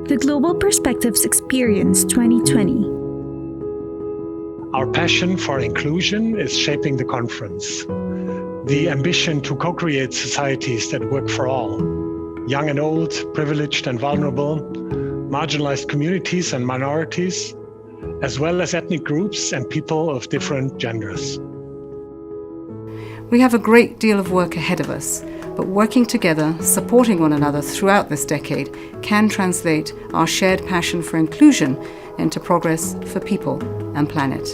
The Global Perspectives Experience 2020. Our passion for inclusion is shaping the conference. The ambition to co-create societies that work for all, young and old, privileged and vulnerable, marginalized communities and minorities, as well as ethnic groups and people of different genders. We have a great deal of work ahead of us, but working together, supporting one another throughout this decade can translate our shared passion for inclusion into progress for people and planet.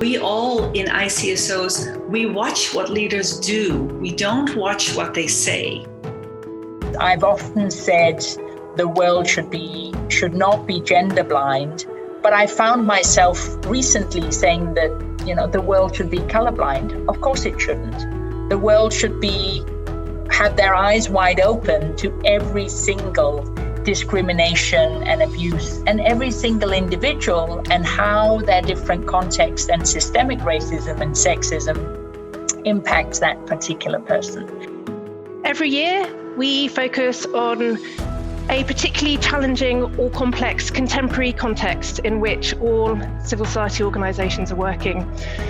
We all in ICSOs, we watch what leaders do. We don't watch what they say. I've often said the world should not be gender blind, but I found myself recently saying that, the world should be colorblind. Of course it shouldn't. The world should have their eyes wide open to every single discrimination and abuse and every single individual and how their different context and systemic racism and sexism impacts that particular person. Every year, we focus on a particularly challenging or complex contemporary context in which all civil society organisations are working,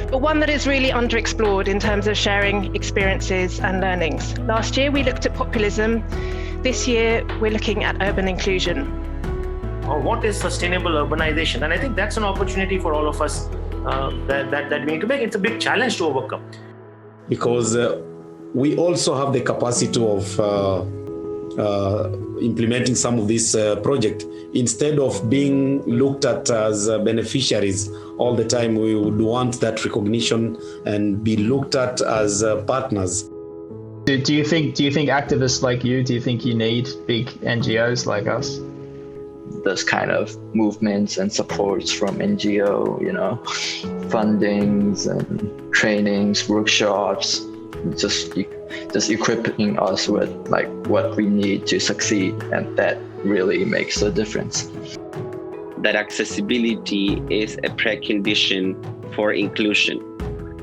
but one that is really underexplored in terms of sharing experiences and learnings. Last year, we looked at populism. This year, we're looking at urban inclusion. What is sustainable urbanization? And I think that's an opportunity for all of us that we need to make. It's a big challenge to overcome. Because we also have the capacity of implementing some of this project. Instead of being looked at as beneficiaries all the time, we would want that recognition and be looked at as partners. Do you think activists like you, do you think you need big NGOs like us? Those kind of movements and supports from NGO, fundings and trainings, workshops, just equipping us with what we need to succeed, and that really makes a difference. That accessibility is a precondition for inclusion.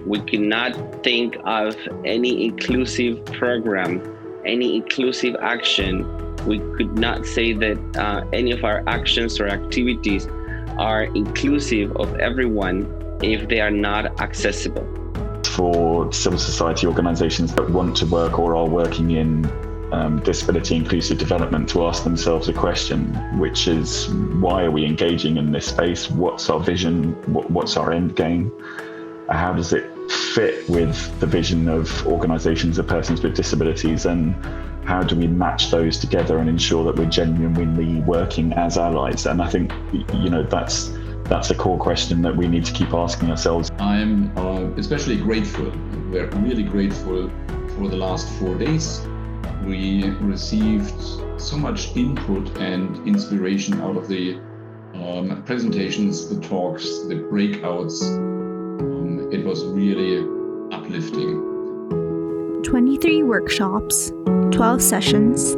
We cannot think of any inclusive program, any inclusive action. We could not say that any of our actions or activities are inclusive of everyone if they are not accessible. For civil society organisations that want to work or are working in disability inclusive development to ask themselves a question, which is, why are we engaging in this space? What's our vision? What's our end game? How does it fit with the vision of organisations of persons with disabilities, and how do we match those together and ensure that we're genuinely working as allies? And I think that's a core question that we need to keep asking ourselves. I'm especially grateful. We're really grateful for the last 4 days. We received so much input and inspiration out of the presentations, the talks, the breakouts. It was really uplifting. 23 workshops, 12 sessions,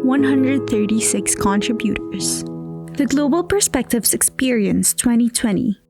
136 contributors. The Global Perspectives Experience 2020.